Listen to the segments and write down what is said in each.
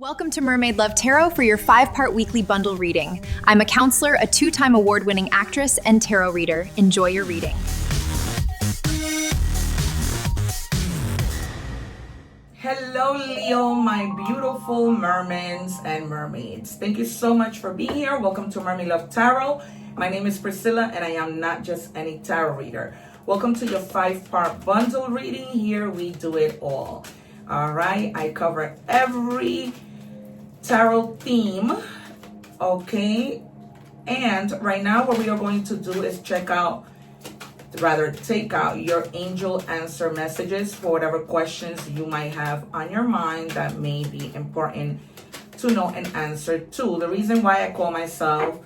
Welcome to Mermaid Love Tarot for your 5-part weekly bundle reading. I'm a counselor, a 2-time award-winning actress, and tarot reader. Enjoy your reading. Hello, Leo, my beautiful mermaids and mermaids. Thank you so much for being here. Welcome to Mermaid Love Tarot. My name is Priscilla, and I am not just any tarot reader. Welcome to your 5-part bundle reading. Here we do it all. All right, I cover every tarot theme, okay? And right now what we are going to do is take out your angel answer messages for whatever questions you might have on your mind that may be important to know an answer to. The reason why I call myself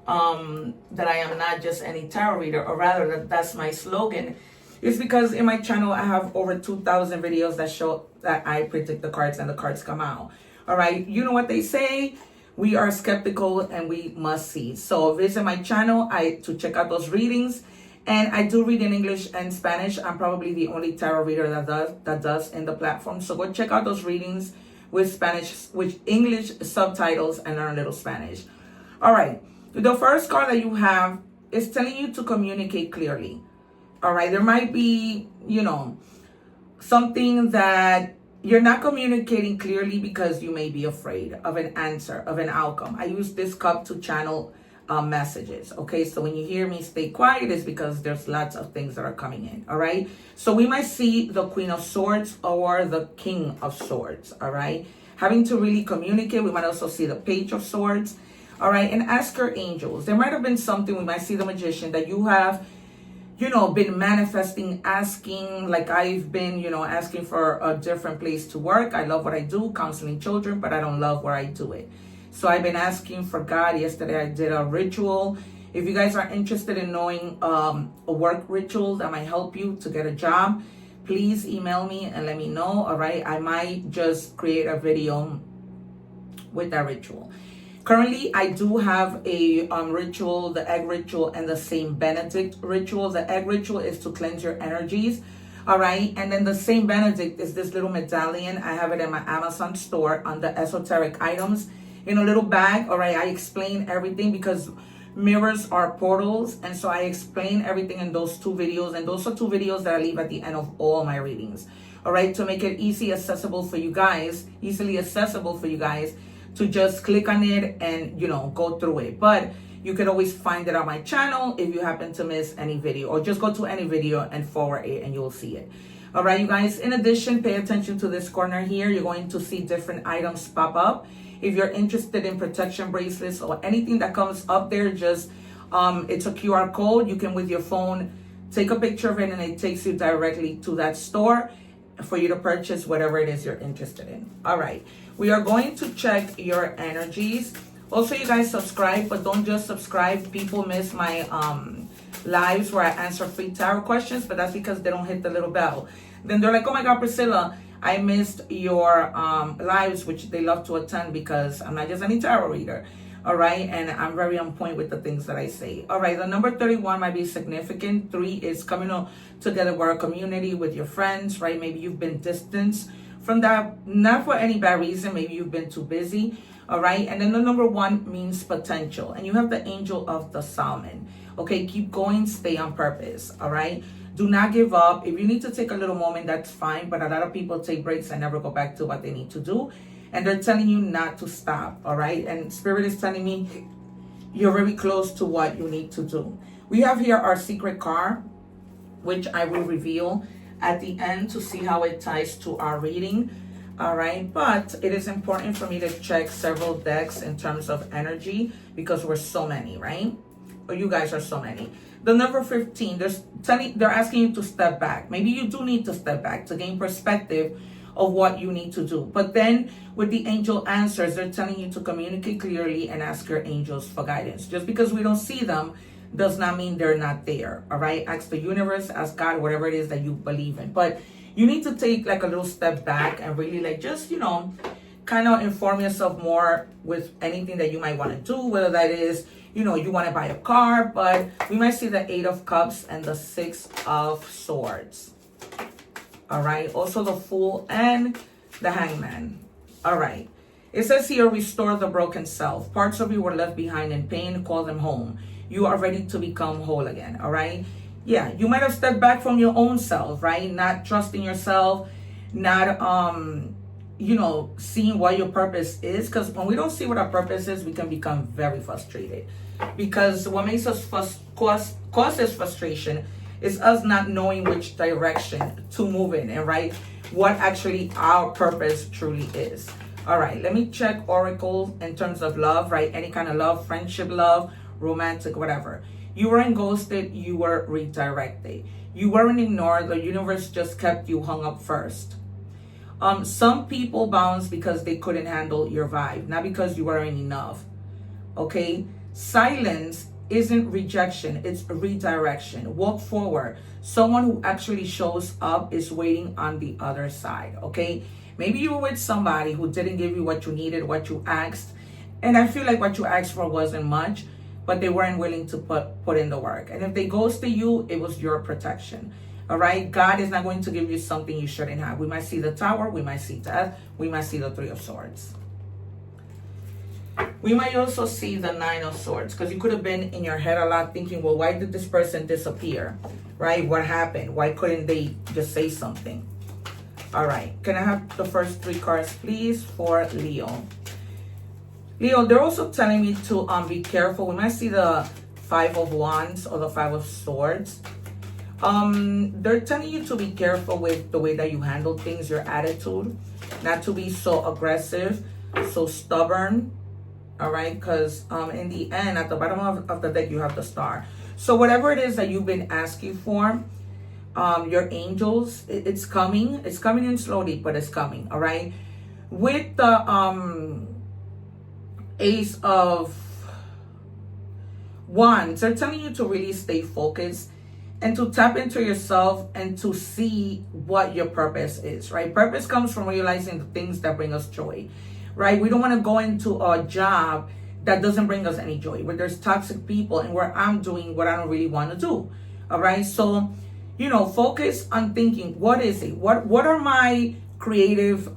that I am not just any tarot reader, or rather that's my slogan, is because in my channel I have over 2,000 videos that show that I predict the cards and the cards come out. All right, you know what they say, we are skeptical and we must see. So visit my channel to check out those readings. And I do read in English and Spanish. I'm probably the only tarot reader that does in the platform. So go check out those readings with English subtitles and learn a little Spanish. All right, the first card that you have is telling you to communicate clearly. All right, there might be, something that you're not communicating clearly because you may be afraid of an answer, of an outcome. I use this cup to channel messages, okay? So when you hear me stay quiet, it's because there's lots of things that are coming in, all right? So we might see the Queen of Swords or the King of Swords, all right? Having to really communicate. We might also see the Page of Swords, all right? And ask your angels. There might have been something, we might see the Magician, that you have been manifesting, asking, like I've been, asking for a different place to work. I love what I do, counseling children, but I don't love where I do it. So I've been asking for God. Yesterday I did a ritual. If you guys are interested in knowing a work ritual that might help you to get a job, please email me and let me know, all right? I might just create a video with that ritual. Currently, I do have a ritual, the egg ritual and the Saint Benedict ritual. The egg ritual is to cleanse your energies, all right? And then the Saint Benedict is this little medallion. I have it in my Amazon store under esoteric items in a little bag, all right? I explain everything because mirrors are portals. And so I explain everything in those 2 videos. And those are 2 videos that I leave at the end of all my readings, all right? To make it easily accessible for you guys, to just click on it and, go through it. But you can always find it on my channel if you happen to miss any video, or just go to any video and forward it and you'll see it. All right, you guys, in addition, pay attention to this corner here. You're going to see different items pop up. If you're interested in protection bracelets or anything that comes up there, just, it's a QR code. You can, with your phone, take a picture of it and it takes you directly to that store for you to purchase whatever it is you're interested in. All right, we are going to check your energies. Also, you guys subscribe, but don't just subscribe. People miss my lives where I answer free tarot questions, but that's because they don't hit the little bell. Then they're like, oh my God, Priscilla, I missed your lives, which they love to attend because I'm not just any tarot reader. All right, and I'm very on point with the things that I say. All right, the number 31 might be significant. 3 is coming together with a community with your friends, right? Maybe you've been distanced from that, not for any bad reason. Maybe you've been too busy, all right? And then the number 1 means potential. And you have the angel of the salmon. Okay, keep going, stay on purpose, all right? Do not give up. If you need to take a little moment, that's fine. But a lot of people take breaks and never go back to what they need to do. And they're telling you not to stop, all right? And Spirit is telling me you're very close to what you need to do. We have here our secret card, which I will reveal at the end to see how it ties to our reading, all right? But it is important for me to check several decks in terms of energy because we're so many, right? Or you guys are so many. The number 15, they're asking you to step back. Maybe you do need to step back to gain perspective of what you need to do. But then with the angel answers, they're telling you to communicate clearly and ask your angels for guidance. Just because we don't see them does not mean they're not there, all right? Ask the universe, ask God, whatever it is that you believe in. But you need to take like a little step back and really just, kind of inform yourself more with anything that you might want to do, whether that is, you want to buy a car. But we might see the 8 of Cups and the 6 of Swords. All right, also the Fool and the Hangman. All right, It says here, restore the broken self. Parts of you were left behind in pain, call them home. You are ready to become whole again, all right? Yeah, you might have stepped back from your own self, right? Not trusting yourself, not, seeing what your purpose is. Because when we don't see what our purpose is, we can become very frustrated. Because what makes us causes frustration is us not knowing which direction to move in, and right, what actually our purpose truly is. All right, let me check oracles in terms of love, right? Any kind of love, friendship, love, romantic, whatever. You weren't ghosted, you were redirected. You weren't ignored, the universe just kept you hung up first. Some people bounced because they couldn't handle your vibe, not because you weren't enough. Okay? Silence isn't rejection, it's redirection. Walk forward. Someone who actually shows up is waiting on the other side. Okay? Maybe you were with somebody who didn't give you what you needed, what you asked. And I feel like what you asked for wasn't much, but they weren't willing to put in the work. And if they ghosted you, it was your protection. All right? God is not going to give you something you shouldn't have. We might see the Tower, we might see death, we might see the Three of Swords. We might also see the Nine of Swords, because you could have been in your head a lot thinking, well, why did this person disappear? Right? What happened? Why couldn't they just say something? All right. Can I have the first 3 cards, please, for Leo? Leo, they're also telling me to be careful. We might see the Five of Wands or the Five of Swords. They're telling you to be careful with the way that you handle things, your attitude, not to be so aggressive, so stubborn. All right, because in the end, at the bottom of the deck, you have the Star. So whatever it is that you've been asking for, your angels, it's coming. It's coming in slowly, but it's coming. All right. With the Ace of Wands, they're telling you to really stay focused and to tap into yourself and to see what your purpose is, right? Purpose comes from realizing the things that bring us joy, right? We don't want to go into a job that doesn't bring us any joy, where there's toxic people and where I'm doing what I don't really want to do, all right? So, focus on thinking, what is it? What are my creative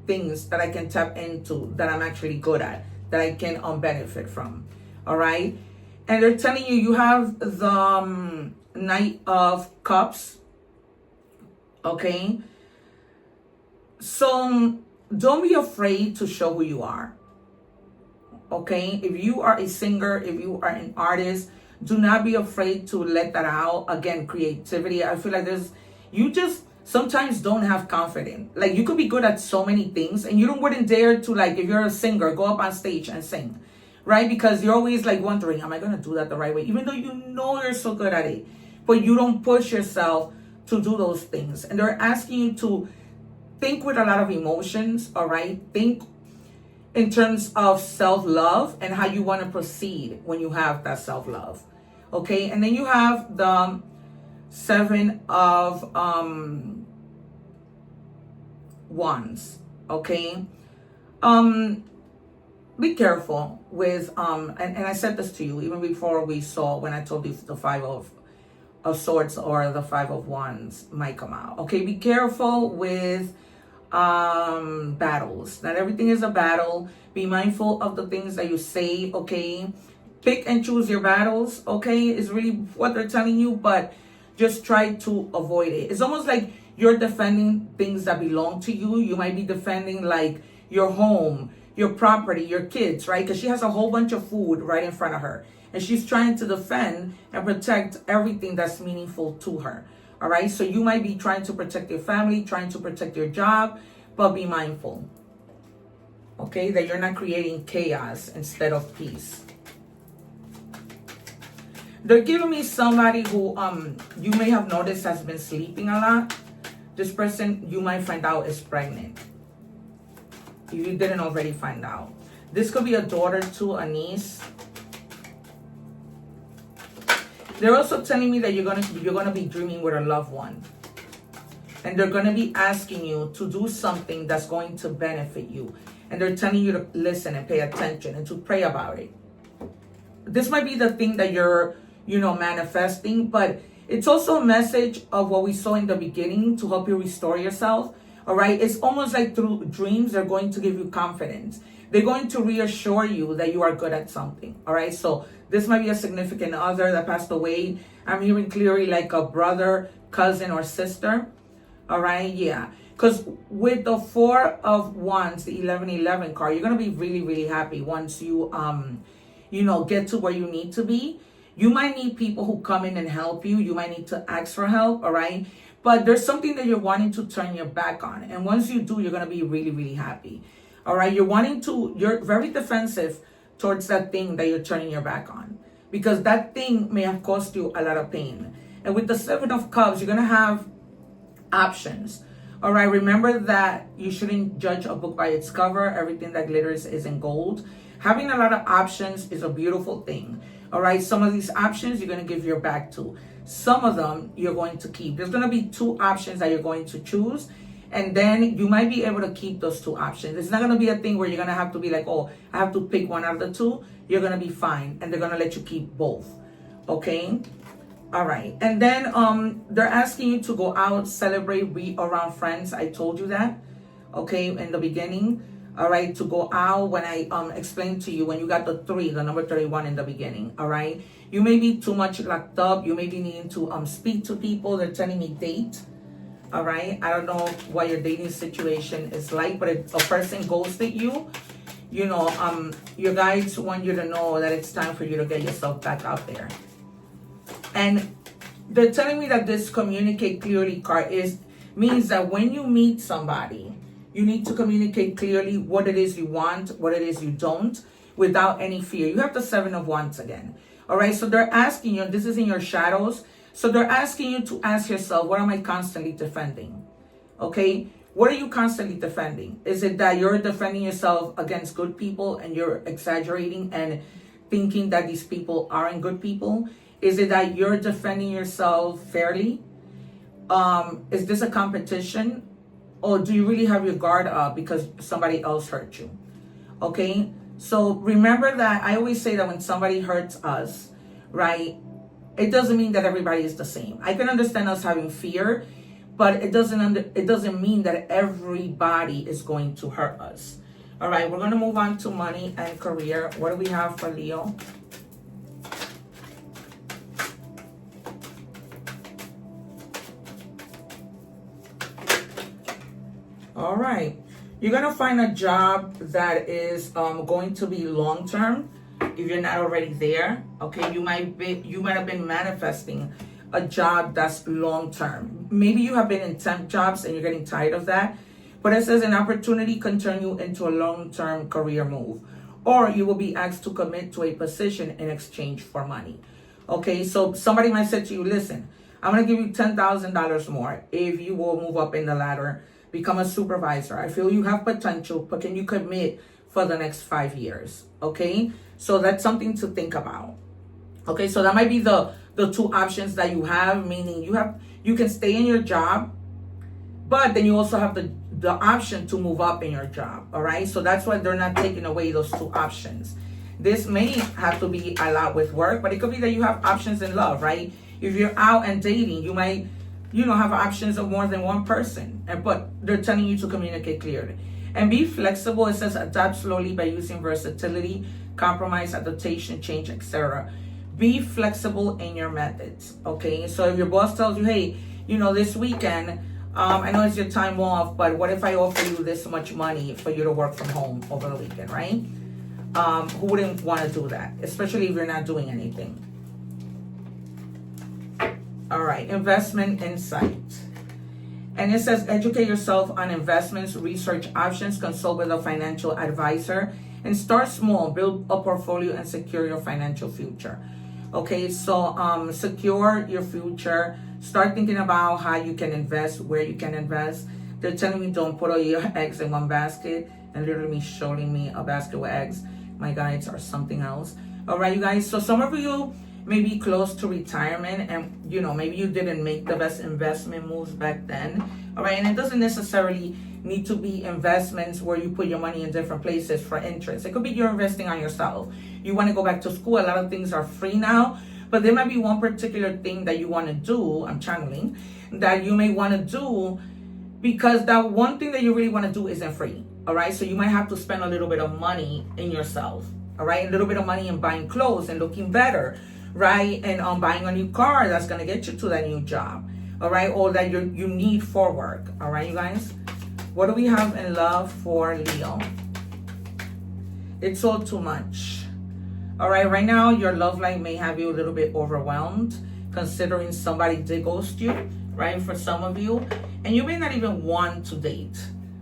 things that I can tap into, that I'm actually good at, that I can benefit from, all right? And they're telling you, you have the Knight of Cups, okay? So don't be afraid to show who you are, okay? If you are a singer, if you are an artist, do not be afraid to let that out. Again, creativity. I feel like you just sometimes don't have confidence. Like, you could be good at so many things and you wouldn't dare to, like, if you're a singer, go up on stage and sing, right? Because you're always like wondering, am I going to do that the right way? Even though you know you're so good at it, but you don't push yourself to do those things. And they're asking you to think with a lot of emotions, all right? Think in terms of self-love and how you want to proceed when you have that self-love, okay? And then you have the Seven of Wands, okay? Be careful with, and I said this to you even before we saw, when I told you the Five of Swords or the Five of Wands might come out, okay? Be careful with battles. Not everything is a battle. Be mindful of the things that you say, okay? Pick and choose your battles, okay? Is really what they're telling you, but just try to avoid it. It's almost like you're defending things that belong to you. You might be defending like your home, your property, your kids, right? Because she has a whole bunch of food right in front of her, and she's trying to defend and protect everything that's meaningful to her. All right, so you might be trying to protect your family, trying to protect your job, but be mindful, okay, that you're not creating chaos instead of peace. They're giving me somebody who you may have noticed has been sleeping a lot. This person, you might find out, is pregnant. If you didn't already find out. This could be a daughter too, a niece. They're also telling me that you're gonna be dreaming with a loved one. And they're gonna be asking you to do something that's going to benefit you. And they're telling you to listen and pay attention and to pray about it. This might be the thing that you're, manifesting, but it's also a message of what we saw in the beginning to help you restore yourself. All right. It's almost like through dreams, they're going to give you confidence. they're going to reassure you that you are good at something. All right. So this might be a significant other that passed away. I'm hearing clearly like a brother, cousin, or sister. All right. Yeah. Because with the 4 of Wands, the 1111 card, you're going to be really, really happy once you, get to where you need to be. You might need people who come in and help you. You might need to ask for help. All right. But there's something that you're wanting to turn your back on. And once you do, you're going to be really, really happy. All right. You're very defensive towards that thing that you're turning your back on, because that thing may have caused you a lot of pain. And with the 7 of Cups, you're going to have options. All right. Remember that you shouldn't judge a book by its cover. Everything that glitters isn't gold. Having a lot of options is a beautiful thing. All right. Some of these options you're going to give your back to. Some of them you're going to keep. There's going to be 2 options that you're going to choose. And then you might be able to keep those 2 options. It's not going to be a thing where you're going to have to be like, oh, I have to pick one out of the 2. You're going to be fine. And they're going to let you keep both. Okay. All right. And then they're asking you to go out, celebrate, be around friends. I told you that. Okay. In the beginning. All right. To go out, when I explained to you, when you got the 3, the number 31 in the beginning. All right. You may be too much locked up. You may be needing to speak to people. They're telling me date. All right. I don't know what your dating situation is like, but if a person ghosted you, your guides want you to know that it's time for you to get yourself back out there. And they're telling me that this communicate clearly card means that when you meet somebody, you need to communicate clearly what it is you want, what it is you don't, without any fear. You have the 7 of Wands again. All right. So they're asking you, this is in your shadows. So they're asking you to ask yourself, what am I constantly defending? Okay. What are you constantly defending? Is it that you're defending yourself against good people and you're exaggerating and thinking that these people aren't good people? Is it that you're defending yourself fairly? Is this a competition? Or do you really have your guard up because somebody else hurt you? Okay. So remember that I always say that when somebody hurts us, right, it doesn't mean that everybody is the same. I can understand us having fear, but it doesn't mean that everybody is going to hurt us. All right, we're going to move on to money and career. What do we have for Leo? All right. You're going to find a job that is going to be long-term if you're not already there. Okay, you might have been manifesting a job that's long-term. Maybe you have been in temp jobs and you're getting tired of that. But it says an opportunity can turn you into a long-term career move. Or you will be asked to commit to a position in exchange for money. Okay, so somebody might say to you, listen, I'm going to give you $10,000 more if you will move up in the ladder, become a supervisor. I feel you have potential, but can you commit for the next 5 years? Okay, so that's something to think about. Okay, so that might be the 2 options that you have, meaning you can stay in your job, but then you also have the option to move up in your job. All right, so that's why they're not taking away those 2 options. This may have to be a lot with work, but it could be that you have options in love, right? If you're out and dating, you might have options of more than one person, but they're telling you to communicate clearly. And be flexible. It says adapt slowly by using versatility, compromise, adaptation, change, etc. Be flexible in your methods, okay? So if your boss tells you, hey, this weekend, I know it's your time off, but what if I offer you this much money for you to work from home over the weekend, right? Who wouldn't want to do that, especially if you're not doing anything? All right, investment insight. And it says educate yourself on investments, research options, consult with a financial advisor, and start small, build a portfolio and secure your financial future. Okay, so secure your future. Start thinking about how you can invest, where you can invest. They're telling me don't put all your eggs in one basket, and literally showing me a basket with eggs. My guides are something else. All right, you guys. So some of you may be close to retirement, and maybe you didn't make the best investment moves back then. All right, and it doesn't necessarily need to be investments where you put your money in different places for interest. It could be you're investing on yourself. You want to go back to school. A lot of things are free now, but there might be one particular thing that you want to do, I'm channeling, that you may want to do because that one thing that you really want to do isn't free. All right, so you might have to spend a little bit of money in yourself. All right, a little bit of money in buying clothes and looking better, right? And buying a new car that's gonna get you to that new job. All right, or that you need for work. All right, you guys. What do we have in love for Leo? It's all too much. All right now your love life may have you a little bit overwhelmed, considering somebody did ghost you, right? For some of you, and you may not even want to date.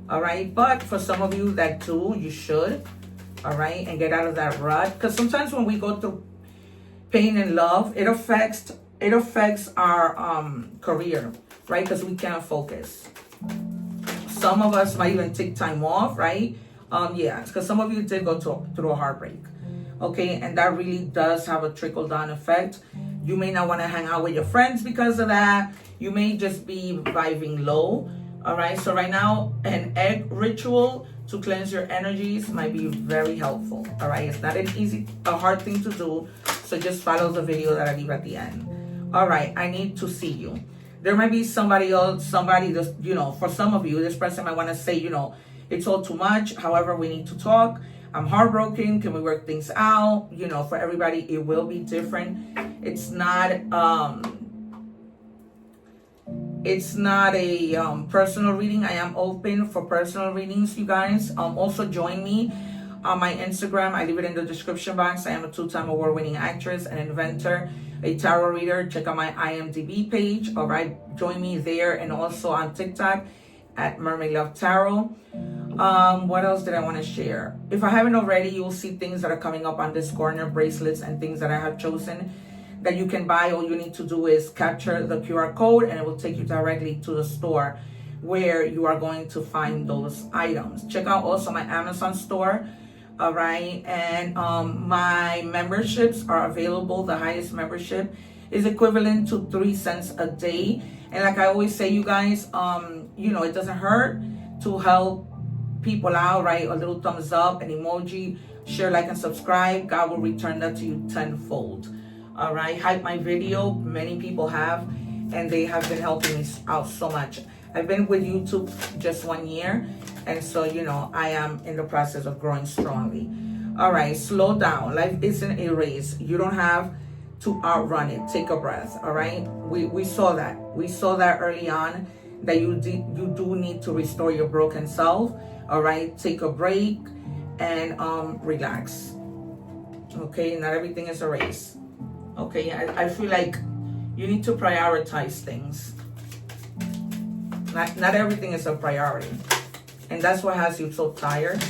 All right, but for some of you that do, you should. All right, and get out of that rut, because sometimes when we go through pain and love, it affects our career, right? Because we can't focus. Some of us might even take time off, right? Yeah, because some of you did go through a heartbreak, okay? And that really does have a trickle-down effect. You may not want to hang out with your friends because of that. You may just be vibing low, all right? So right now, an egg ritual to cleanse your energies might be very helpful, all right? It's not a hard thing to do, so just follow the video that I leave at the end. All right, I need to see you. There might be somebody else, somebody that's, for some of you, this person might want to say, it's all too much. However, we need to talk. I'm heartbroken. Can we work things out? For everybody, it will be different. It's not a personal reading. I am open for personal readings, you guys. Also join me on my Instagram. I leave it in the description box. I am a 2-time award-winning actress, an inventor, a tarot reader. Check out my IMDB page. All right, join me there, and also on TikTok at Mermaid Love Tarot. What else did I want to share? If I haven't already, you'll see things that are coming up on this corner, bracelets and things that I have chosen that you can buy. All you need to do is capture the QR code, and it will take you directly to the store where you are going to find those items. Check out also my Amazon store. All right, and my memberships are available. The highest membership is equivalent to 3 cents a day. And like I always say, you guys, it doesn't hurt to help people out, right? A little thumbs up, an emoji, share, like, and subscribe. God will return that to you tenfold. All right, hype my video. Many people have, and they have been helping me out so much. I've been with YouTube just 1 year, and so I am in the process of growing strongly. All right, slow down. Life isn't a race. You don't have to outrun it. Take a breath. All right, we saw that. We saw that early on, that you do need to restore your broken self. All right, take a break and relax. Okay, not everything is a race. Okay, I feel like you need to prioritize things. Not everything is a priority, and that's what has you so tired.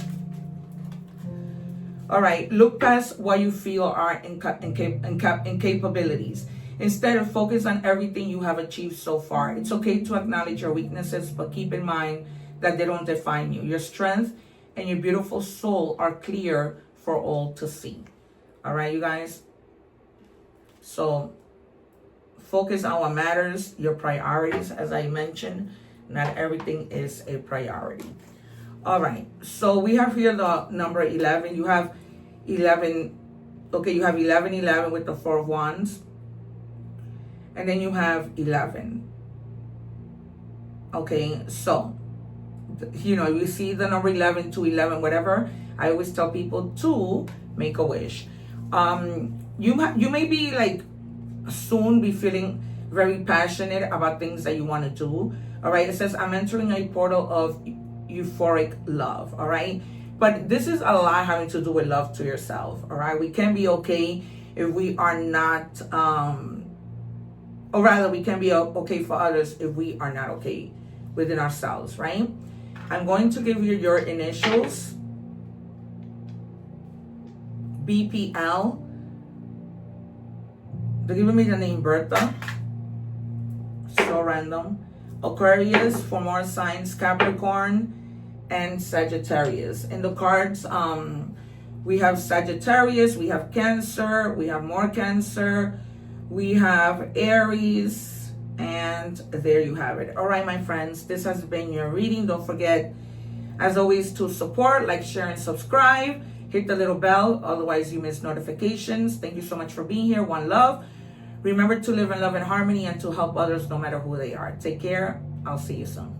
All right, look past what you feel are incapabilities. Instead, focus on everything you have achieved so far. It's okay to acknowledge your weaknesses, but keep in mind that they don't define you. Your strength and your beautiful soul are clear for all to see. All right, you guys. So focus on what matters, your priorities. As I mentioned, not everything is a priority. All right, so we have here the number 11. You have 11. Okay, you have 11 with the 4 of Wands, and then you have 11. Okay, so you see the number 11, 211, whatever. I always tell people to make a wish. You may be like soon be feeling very passionate about things that you want to do. All right, it says I'm entering a portal of euphoric love. All right, but this is a lot having to do with love to yourself. All right, we can be okay if we are not or rather we can be okay for others if we are not okay within ourselves, right? I'm going to give you your initials. BPL. They're giving me the name Bertha. So random. Aquarius, for more signs, Capricorn, and Sagittarius. In the cards, we have Sagittarius, we have Cancer, we have more Cancer, we have Aries, and there you have it. All right, my friends, this has been your reading. Don't forget, as always, to support, like, share, and subscribe. Hit the little bell, otherwise you miss notifications. Thank you so much for being here. One love. Remember to live in love and harmony and to help others no matter who they are. Take care. I'll see you soon.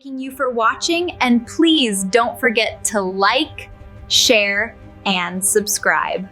thanking you for watching, and please don't forget to like, share, and subscribe.